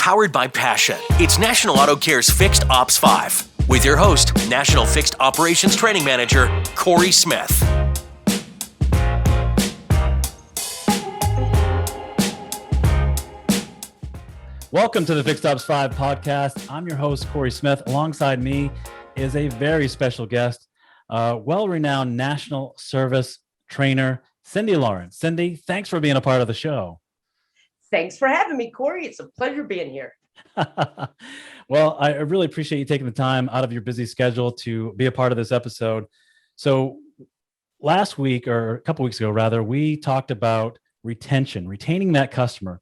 powered by passion. It's National Auto Care's Fixed Ops 5 with your host, National Fixed Operations Training Manager, Corey Smith. Welcome to the Fixed Ops 5 podcast. I'm your host, Corey Smith. Alongside me is a very special guest, well-renowned national service trainer, Cindy Lawrence. Cindy, thanks for being a part of the show. Thanks for having me, Corey. It's a pleasure being here. Well, I really appreciate you taking the time out of your busy schedule to be a part of this episode. So last week, or a couple weeks ago, rather, we talked about retention, retaining that customer.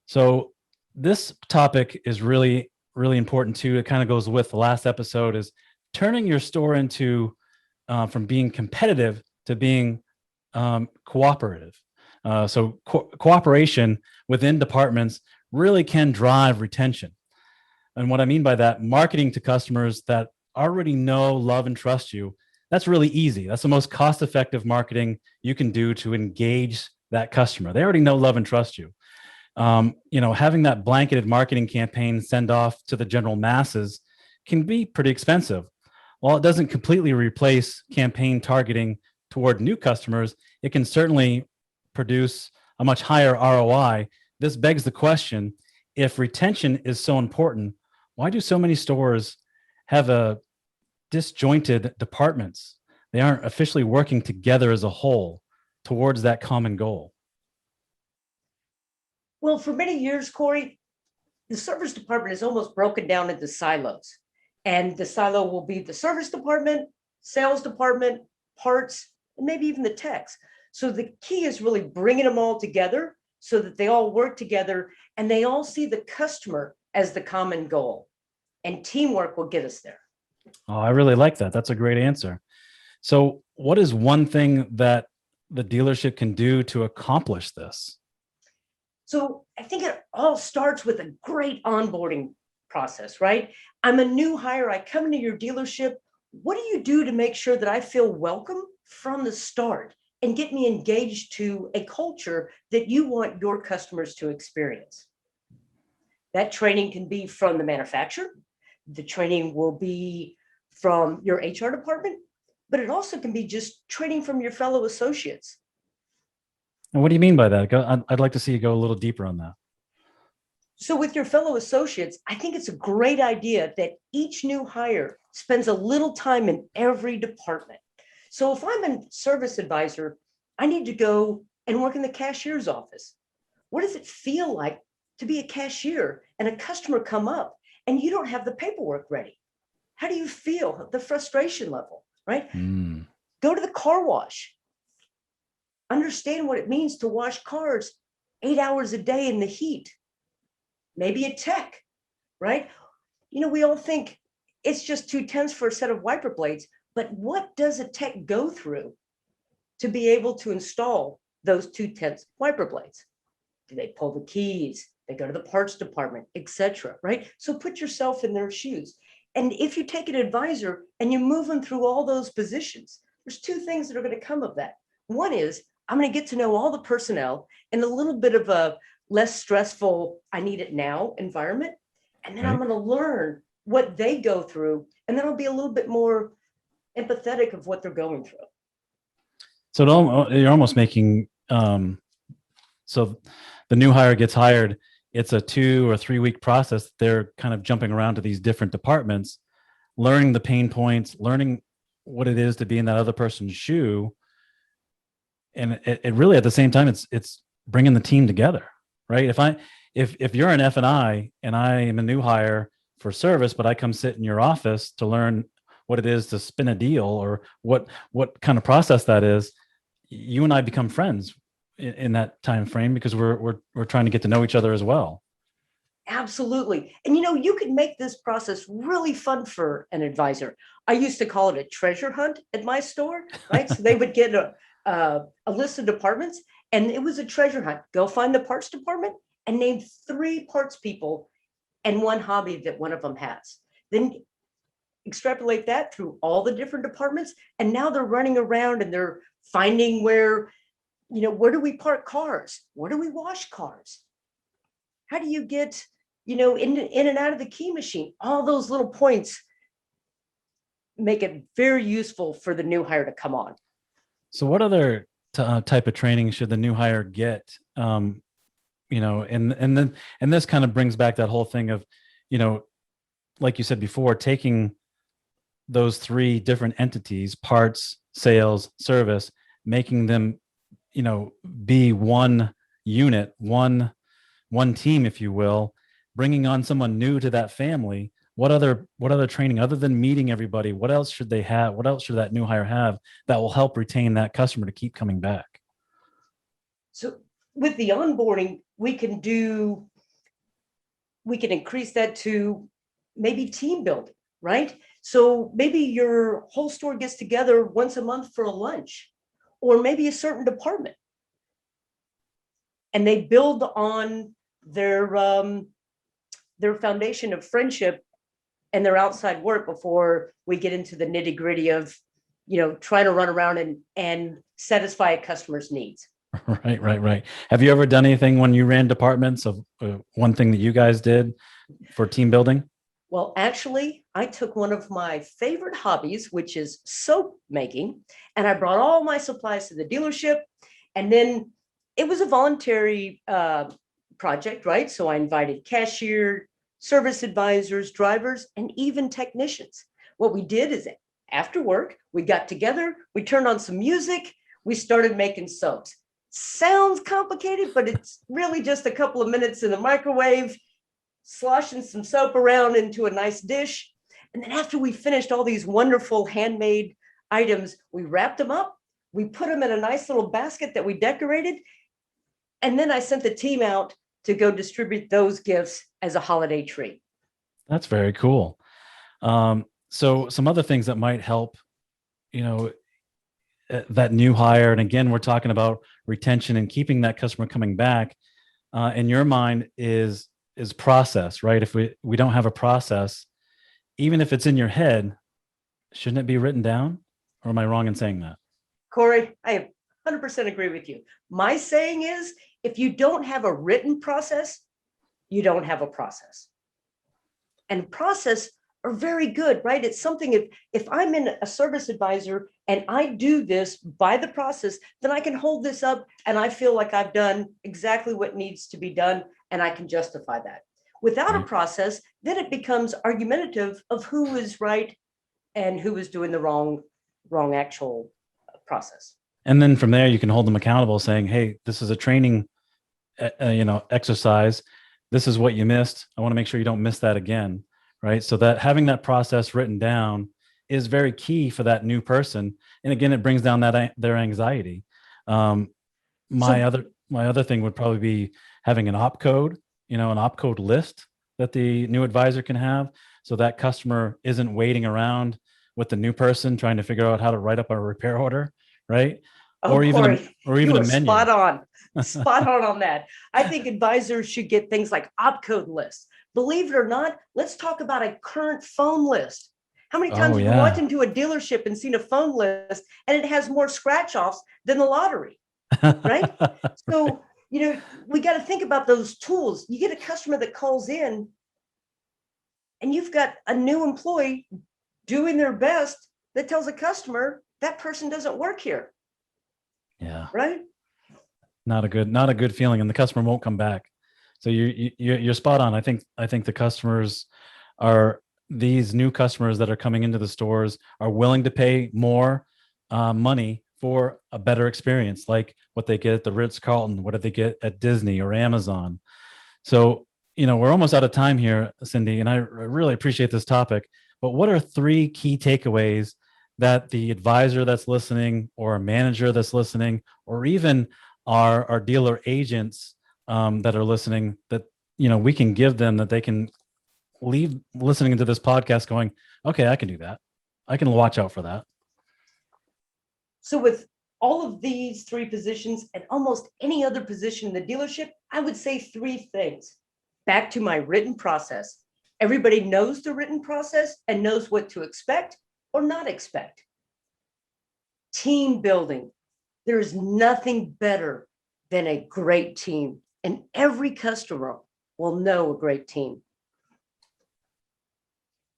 So this topic is really, really important too. It kind of goes with the last episode, is turning your store into from being competitive to being cooperative. So cooperation within departments really can drive retention. And what I mean by that, marketing to customers that already know, love, and trust you, that's really easy. That's the most cost-effective marketing you can do to engage that customer. They already know, love, and trust you. Having that blanketed marketing campaign send off to the general masses can be pretty expensive. While it doesn't completely replace campaign targeting toward new customers, it can certainly produce a much higher ROI. This begs the question, if retention is so important, why do so many stores have a disjointed departments? They aren't officially working together as a whole towards that common goal. Well, for many years, Corey, the service department is almost broken down into silos. And the silo will be the service department, sales department, parts, and maybe even the techs. So the key is really bringing them all together so that they all work together and they all see the customer as the common goal. And teamwork will get us there. Oh, I really like that. That's a great answer. So what is one thing that the dealership can do to accomplish this? So I think it all starts with a great onboarding process, right? I'm a new hire. I come into your dealership. What do you do to make sure that I feel welcome from the start and get me engaged to a culture that you want your customers to experience? That training can be from the manufacturer. The training will be from your HR department, but it also can be just training from your fellow associates. And what do you mean by that? I'd like to see you go a little deeper on that. So with your fellow associates, I think it's a great idea that each new hire spends a little time in every department. So if I'm a service advisor, I need to go and work in the cashier's office. What does it feel like to be a cashier and a customer come up and you don't have the paperwork ready? How do you feel? The frustration level, right? Go to the car wash. Understand what it means to wash cars 8 hours a day in the heat. Maybe a tech, right? We all think it's just 2/10 for a set of wiper blades, but what does a tech go through to be able to install those 2/10 wiper blades? Do they pull the keys? They go to the parts department, etc., right? So put yourself in their shoes. And if you take an advisor and you move them through all those positions, there's two things that are going to come of that. One is I'm going to get to know all the personnel in a little bit of a less stressful, I need it now environment. And then I'm going to learn what they go through. And then I'll be a little bit more empathetic of what they're going through. So you're almost making, so the new hire gets hired. It's a 2 or 3 week process. They're kind of jumping around to these different departments, learning the pain points, learning what it is to be in that other person's shoe. And it really, at the same time, it's bringing the team together, right? If you're an F&I and I am a new hire for service, but I come sit in your office to learn what it is to spin a deal or what kind of process that is, you and I become friends in that time frame because we're trying to get to know each other as well. Absolutely. And you can make this process really fun for an advisor. I used to call it a treasure hunt at my store, right? So they would get a list of departments and it was a treasure hunt. Go find the parts department and name 3 parts people and 1 hobby that one of them has. Then extrapolate that through all the different departments. And now they're running around and they're finding where where do we park cars? Where do we wash cars? How do you get in and out of the key machine. All those little points make it very useful for the new hire to come on. So what other type of training should the new hire get? And this kind of brings back that whole thing of, like you said before, taking those three different entities, parts, sales, service, making them, be one unit, one team, if you will, bringing on someone new to that family. What other training other than meeting everybody? What else should they have? What else should that new hire have that will help retain that customer to keep coming back? So with the onboarding, we can increase that to maybe team building, right? So maybe your whole store gets together once a month for a lunch, or maybe a certain department, and they build on their foundation of friendship and their outside work before we get into the nitty gritty of, trying to run around and satisfy a customer's needs. Right. Have you ever done anything when you ran departments of one thing that you guys did for team building? Well, actually, I took one of my favorite hobbies, which is soap making, and I brought all my supplies to the dealership. And then it was a voluntary project, right? So I invited cashier, service advisors, drivers, and even technicians. What we did is after work, we got together, we turned on some music, we started making soaps. Sounds complicated, but it's really just a couple of minutes in the microwave, sloshing some soap around into a nice dish. And then after we finished all these wonderful handmade items, we wrapped them up, we put them in a nice little basket that we decorated. And then I sent the team out to go distribute those gifts as a holiday treat. That's very cool. So some other things that might help, that new hire. And again, we're talking about retention and keeping that customer coming back. In your mind is process, right? If we don't have a process, even if it's in your head, shouldn't it be written down? Or am I wrong in saying that? Corey, I 100% agree with you. My saying is, if you don't have a written process, you don't have a process. And process are very good, right? It's something, if I'm in a service advisor and I do this by the process, then I can hold this up and I feel like I've done exactly what needs to be done, and I can justify that. Without a process, then it becomes argumentative of who is right and who is doing the wrong actual process. And then from there, you can hold them accountable, saying, "Hey, this is a training, exercise. This is what you missed. I want to make sure you don't miss that again." Right. So that having that process written down is very key for that new person. And again, it brings down their anxiety. My other thing would probably be having an opcode, an opcode list that the new advisor can have, so that customer isn't waiting around with the new person trying to figure out how to write up a repair order, right? Oh, or even Corey, or even you a are menu. spot on that. I think advisors should get things like Opcode List. Believe it or not, let's talk about a current phone list. How many times have you walked into a dealership and seen a phone list and it has more scratch offs than the lottery, right? So, we got to think about those tools. You get a customer that calls in and you've got a new employee doing their best that tells a customer that person doesn't work here. Yeah. Right. Not a good feeling, and the customer won't come back. So you're spot on. I think the customers these new customers that are coming into the stores are willing to pay more money for a better experience, like what they get at the Ritz-Carlton, what do they get at Disney or Amazon. So, we're almost out of time here, Cindy, and I really appreciate this topic. But what are 3 key takeaways that the advisor that's listening, or a manager that's listening, or even our dealer agents that are listening, that we can give them, that they can leave listening to this podcast going, okay, I can do that. I can watch out for that. So with all of these 3 positions and almost any other position in the dealership, I would say 3 things. Back to my written process. Everybody knows the written process and knows what to expect or not expect. Team building. There is nothing better than a great team, and every customer will know a great team.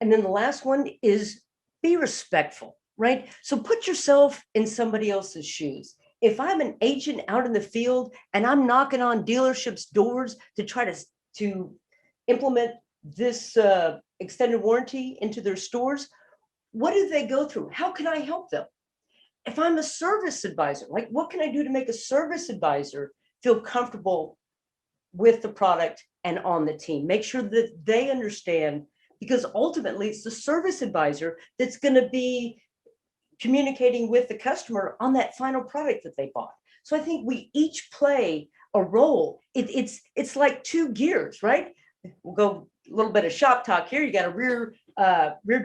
And then the last one is be respectful, right? So put yourself in somebody else's shoes. If I'm an agent out in the field and I'm knocking on dealerships' doors to try to implement this extended warranty into their stores, what do they go through? How can I help them? If I'm a service advisor, like what can I do to make a service advisor feel comfortable with the product and on the team? Make sure that they understand, because ultimately it's the service advisor that's going to be communicating with the customer on that final product that they bought. So I think we each play a role. It's like two gears, right? We'll go a little bit of shop talk here. You got a rear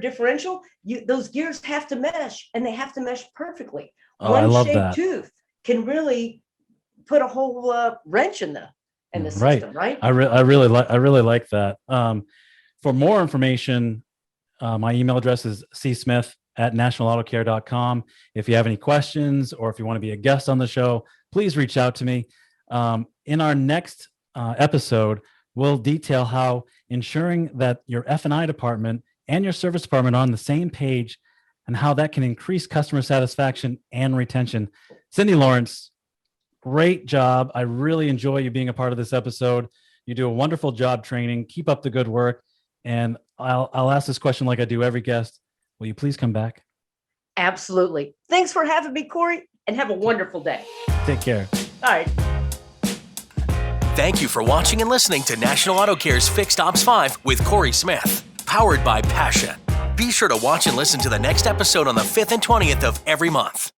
differential. Those gears have to mesh, and they have to mesh perfectly. Oh, I love that. Tooth can really put a whole wrench in the system, right? I really like that. For more information, my email address is csmith@nationalautocare.com. If you have any questions or if you want to be a guest on the show, please reach out to me. In our next episode, we'll detail how ensuring that your F&I department and your service department are on the same page and how that can increase customer satisfaction and retention. Cindy Lawrence, great job. I really enjoy you being a part of this episode. You do a wonderful job training. Keep up the good work. And I'll ask this question like I do every guest. Will you please come back? Absolutely. Thanks for having me, Corey, and have a wonderful day. Take care. All right. Thank you for watching and listening to National Auto Care's Fixed Ops 5 with Corey Smith, powered by Passion. Be sure to watch and listen to the next episode on the 5th and 20th of every month.